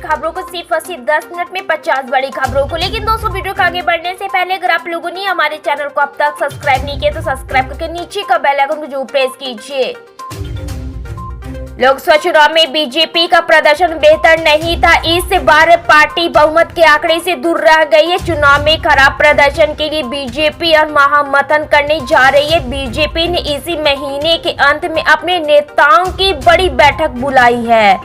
खबरों को सिर्फ और सिर्फ 10 मिनट में 50 बड़ी खबरों को। लेकिन दोस्तों, वीडियो को आगे बढ़ने से पहले अगर आप लोगों ने हमारे चैनल को अब तक सब्सक्राइब नहीं किया तो सब्सक्राइब करके नीचे का बेल आइकन को जरूर प्रेस कीजिए। लोकसभा चुनाव में बीजेपी का प्रदर्शन बेहतर नहीं था। इस बार पार्टी बहुमत के आंकड़े से दूर रह गई है। चुनाव में खराब प्रदर्शन के लिए बीजेपी और महामंथन करने जा रही है। बीजेपी ने इसी महीने के अंत में अपने नेताओं की बड़ी बैठक बुलाई है।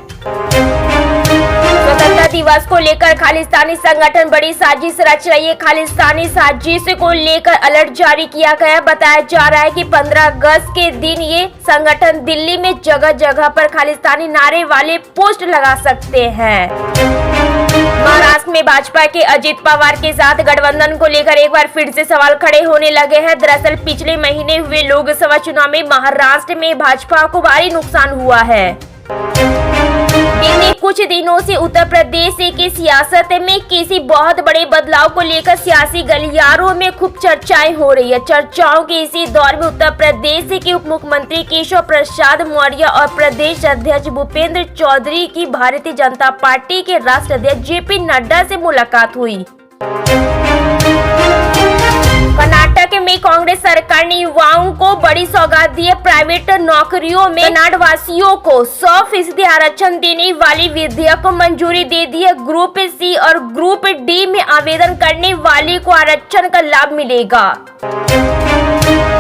स्वतंत्रता दिवस को लेकर खालिस्तानी संगठन बड़ी साजिश रच रही है। खालिस्तानी साजिश को लेकर अलर्ट जारी किया गया है। बताया जा रहा है कि 15 अगस्त के दिन ये संगठन दिल्ली में जगह जगह पर खालिस्तानी नारे वाले पोस्ट लगा सकते हैं। महाराष्ट्र में भाजपा के अजित पवार के साथ गठबंधन को लेकर एक बार फिर से सवाल खड़े होने लगे हैं। दरअसल पिछले महीने हुए लोकसभा चुनाव में महाराष्ट्र में भाजपा को भारी नुकसान हुआ है। बीते कुछ दिनों से उत्तर प्रदेश की सियासत में किसी बहुत बड़े बदलाव को लेकर सियासी गलियारों में खूब चर्चाएं हो रही है। चर्चाओं के इसी दौर में उत्तर प्रदेश के उप मुख्यमंत्री केशव प्रसाद मौर्य और प्रदेश अध्यक्ष भूपेंद्र चौधरी की भारतीय जनता पार्टी के राष्ट्रीय अध्यक्ष जेपी नड्डा से मुलाकात हुई। कर्नाटक में कांग्रेस सरकार ने युवाओं को बड़ी सौगात दी है। प्राइवेट नौकरियों में कन्नाड वासियों को 100% आरक्षण देने वाली विधेयक को मंजूरी दे दी है। ग्रुप सी और ग्रुप डी में आवेदन करने वाले को आरक्षण का लाभ मिलेगा।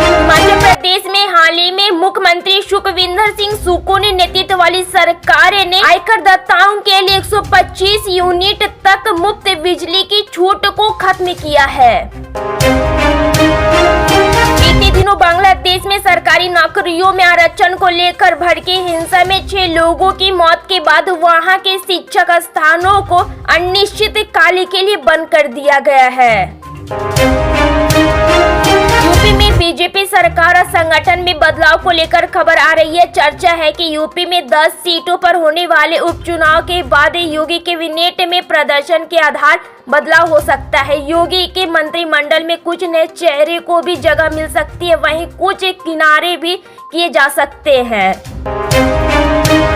हिमाचल प्रदेश में हाल ही में मुख्यमंत्री सुखविंदर सिंह सुक्खू ने नेतृत्व वाली सरकार ने आयकर दाताओं के लिए 125 यूनिट तक मुफ्त बिजली की छूट को खत्म किया है। बीते दिनों बांग्लादेश में सरकारी नौकरियों में आरक्षण को लेकर भड़की हिंसा में 6 लोगों की मौत के बाद वहां के शिक्षक स्थानों को अनिश्चितकाल के लिए बंद कर दिया गया है। यूपी में बीजेपी सरकार और संगठन में बदलाव को लेकर खबर आ रही है। चर्चा है कि यूपी में 10 सीटों पर होने वाले उपचुनाव के बाद योगी कैबिनेट में प्रदर्शन के आधार बदलाव हो सकता है। योगी के मंत्रिमंडल में कुछ नए चेहरे को भी जगह मिल सकती है, वहीं कुछ किनारे भी किए जा सकते हैं।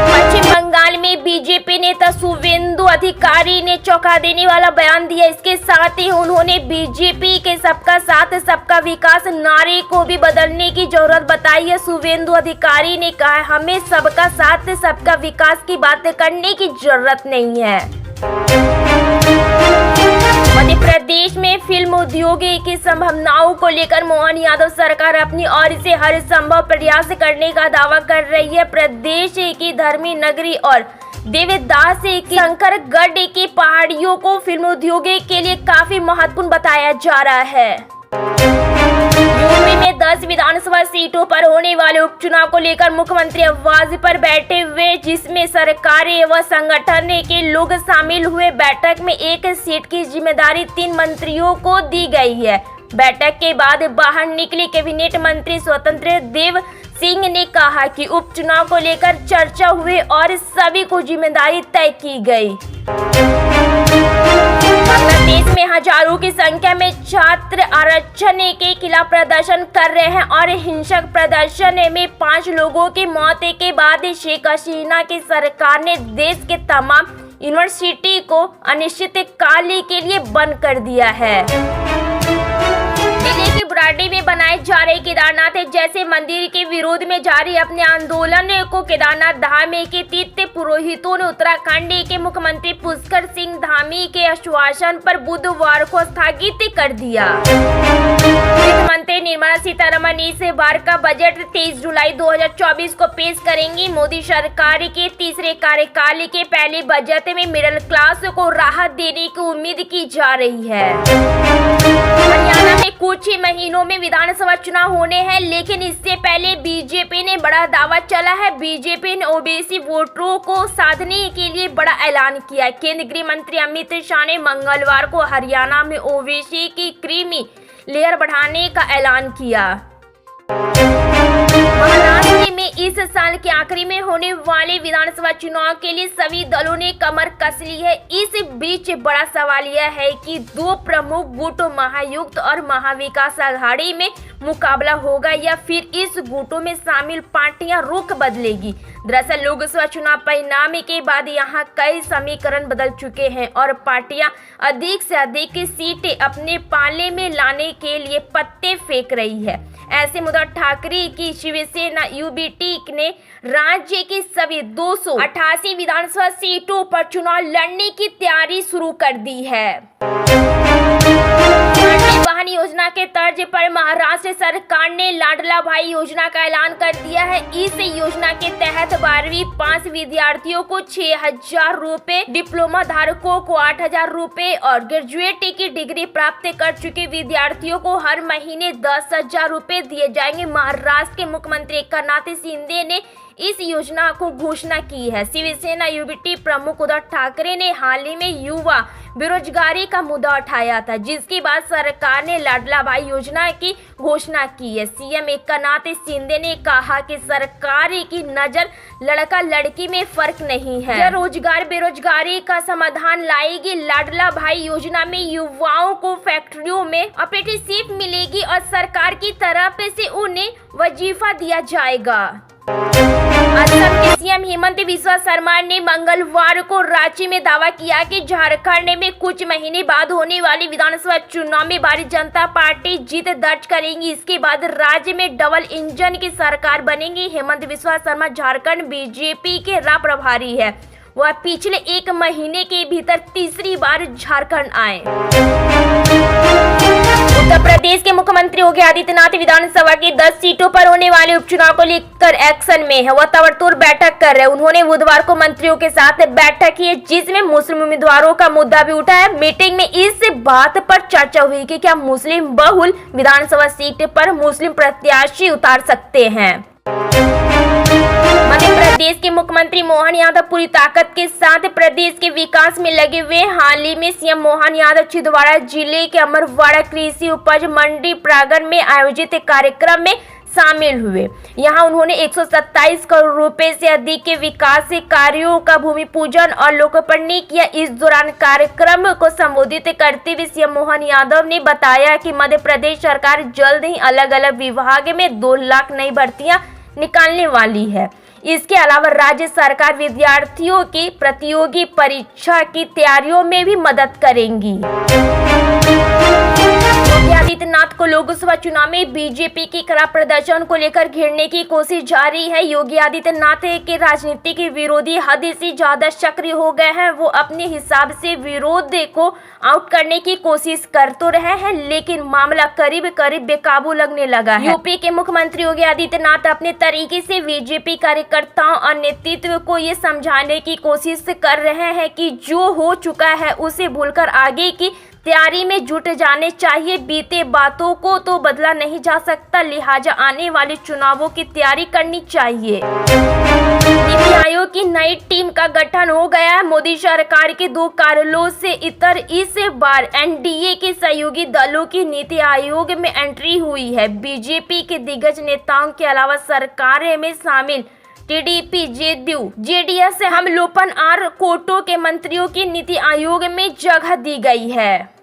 पश्चिम बंगाल में बीजेपी नेता शुवेंदु अधिकारी ने चौंका देने वाला बयान दिया। इसके साथ ही उन्होंने बीजेपी के सबका साथ सबका विकास नारे को भी बदलने की जरूरत बताई है। शुवेंदु अधिकारी ने कहा, हमें सबका साथ सबका विकास की बात करने की जरूरत नहीं है। मध्य प्रदेश में फिल्म उद्योग की संभावनाओं को लेकर मोहन यादव सरकार अपनी ओर से हर संभव प्रयास करने का दावा कर रही है। प्रदेश की धर्मी नगरी और देवदास की शंकरगढ़ की पहाड़ियों को फिल्म उद्योग के लिए काफी महत्वपूर्ण बताया जा रहा है। यूपी में 10 विधानसभा सीटों पर होने वाले उपचुनाव को लेकर मुख्यमंत्री आवास पर बैठे हुए, जिसमें सरकार व संगठन के लोग शामिल हुए। बैठक में एक सीट की जिम्मेदारी 3 मंत्रियों को दी गई है। बैठक के बाद बाहर निकले कैबिनेट मंत्री स्वतंत्र देव सिंह ने कहा कि उपचुनाव को लेकर चर्चा हुई और सभी को जिम्मेदारी तय की गई। बांग्लादेश में हजारों की संख्या में छात्र आरक्षण के खिलाफ प्रदर्शन कर रहे हैं और हिंसक प्रदर्शन में 5 लोगों की मौत के बाद शेख हसीना की सरकार ने देश के तमाम यूनिवर्सिटी को अनिश्चितकाल के लिए बंद कर दिया है। दिल्ली की बुराड़ी में बनाए जा रहे केदारनाथ जैसे मंदिर के विरोध में जारी अपने आंदोलन को केदारनाथ धाम के तीर्थ पुरोहितों ने उत्तराखंड के मुख्यमंत्री पुष्कर सिंह धामी के आश्वासन पर बुधवार को स्थगित कर दिया। वित्त मंत्री निर्मला सीतारमण इस बार का बजट 23 जुलाई 2024 को पेश करेंगी। मोदी सरकार के तीसरे कार्यकाल के पहले बजट में मिडिल क्लास को राहत देने की उम्मीद की जा रही है। हरियाणा में कुछ ही महीनों में विधानसभा चुनाव होने हैं, लेकिन इससे पहले बीजेपी ने बड़ा दावा चला है। बीजेपी ने ओबीसी वोटरों को साधने के लिए बड़ा ऐलान किया। केंद्रीय गृह मंत्री अमित शाह ने मंगलवार को हरियाणा में ओबीसी की क्रीमी लेयर बढ़ाने का ऐलान किया। महाराष्ट्र में इस साल के आखिरी में होने वाले विधानसभा चुनाव के लिए सभी दलों ने कमर कस ली है। इस बीच बड़ा सवाल यह है कि 2 प्रमुख गुट महायुक्त और महाविकास आघाड़ी में मुकाबला होगा या फिर इस गुटों में शामिल पार्टियां रुख बदलेगी। दरअसल लोकसभा चुनाव परिणाम के बाद यहां कई समीकरण बदल चुके हैं और पार्टियां अधिक से अधिक सीटें अपने पाले में लाने के लिए पत्ते फेंक रही है। ऐसे में उद्धव ठाकरे की शिवसेना यूबीटी ने राज्य की सभी 288 विधानसभा सीटों पर चुनाव लड़ने की तैयारी शुरू कर दी है। वाहन योजना के तर्ज पर महाराष्ट्र सरकार ने लाडला भाई योजना का ऐलान कर दिया है। इस योजना के तहत 12वीं पास विद्यार्थियों को 6,000 रूपए, डिप्लोमा धारकों को 8,000 रूपए और ग्रेजुएट की डिग्री प्राप्त कर चुके विद्यार्थियों को हर महीने 10,000 रूपए दिए जाएंगे। महाराष्ट्र के मुख्यमंत्री एकनाथ शिंदे ने इस योजना को घोषणा की है। शिवसेना यूबीटी प्रमुख उद्धव ठाकरे ने हाल ही में युवा बेरोजगारी का मुद्दा उठाया था, जिसके बाद सरकार ने लाडला भाई योजना की घोषणा की है। सीएम एकनाथ शिंदे ने कहा कि सरकार की नजर लड़का लड़की में फर्क नहीं है, यह रोजगार बेरोजगारी का समाधान लाएगी। लाडला भाई योजना में युवाओं को फैक्ट्रियों में अप्रेंटिसशिप मिलेगी और सरकार की तरफ से उन्हें वजीफा दिया जाएगा। असम के सीएम हेमंत बिस्वा शर्मा ने मंगलवार को रांची में दावा किया कि झारखंड में कुछ महीने बाद होने वाली विधानसभा चुनाव में भारतीय जनता पार्टी जीत दर्ज करेगी। इसके बाद राज्य में डबल इंजन की सरकार बनेगी। हेमंत बिस्वा शर्मा झारखंड बीजेपी के राह प्रभारी है। वह पिछले 1 महीने के भीतर तीसरी बार झारखंड आए। उत्तर प्रदेश के मुख्यमंत्री योगी आदित्यनाथ विधानसभा की 10 सीटों पर होने वाले उपचुनाव को लेकर एक्शन में है। वह ताबड़तोड़ बैठक कर रहे। उन्होंने बुधवार को मंत्रियों के साथ बैठक की, जिसमें मुस्लिम उम्मीदवारों का मुद्दा भी उठा है। मीटिंग में इस बात पर चर्चा हुई कि क्या मुस्लिम बहुल विधानसभा सीट पर मुस्लिम प्रत्याशी उतार सकते हैं। मध्य प्रदेश के मुख्यमंत्री मोहन यादव पूरी ताकत के साथ प्रदेश के विकास में लगे हुए। हाल ही में सीएम मोहन यादव छिंदवाड़ा जिले के अमरवाड़ा कृषि उपज मंडी प्रांगण में आयोजित कार्यक्रम में शामिल हुए। यहां उन्होंने 127 करोड़ रुपए से अधिक के विकास कार्यों का भूमि पूजन और लोकार्पण किया। इस दौरान कार्यक्रम को संबोधित करते हुए सीएम मोहन यादव ने बताया कि मध्य प्रदेश सरकार जल्द ही अलग अलग विभाग में 2 लाख नई भर्तियां निकालने वाली है। इसके अलावा राज्य सरकार विद्यार्थियों की प्रतियोगी परीक्षा की तैयारियों में भी मदद करेंगी। योगी आदित्यनाथ को लोकसभा चुनाव में बीजेपी के खराब प्रदर्शन को लेकर घेरने की कोशिश जारी है। योगी आदित्यनाथ के राजनीतिक विरोधी हद से ज्यादा सक्रिय हो गए हैं। वो अपने हिसाब से विरोध को आउट करने की कोशिश कर तो रहे हैं, लेकिन मामला करीब करीब बेकाबू लगने लगा है। यूपी के मुख्यमंत्री योगी आदित्यनाथ अपने तरीके से बीजेपी कार्यकर्ताओं और नेतृत्व को ये समझाने की कोशिश कर रहे हैं कि जो हो चुका है उसे भूलकर आगे की तैयारी में जुट जाने चाहिए। बीते बातों को तो बदला नहीं जा सकता, लिहाजा आने वाले चुनावों की तैयारी करनी चाहिए। नीति आयोग की नई टीम का गठन हो गया है। मोदी सरकार के 2 कार्यकालों से इतर इस बार एनडीए के सहयोगी दलों की नीति आयोग में एंट्री हुई है। बीजेपी के दिग्गज नेताओं के अलावा सरकार में शामिल टीडीपी, जेडीयू, जेडीएस, हम लोपन और कोटों के मंत्रियों की नीति आयोग में जगह दी गई है।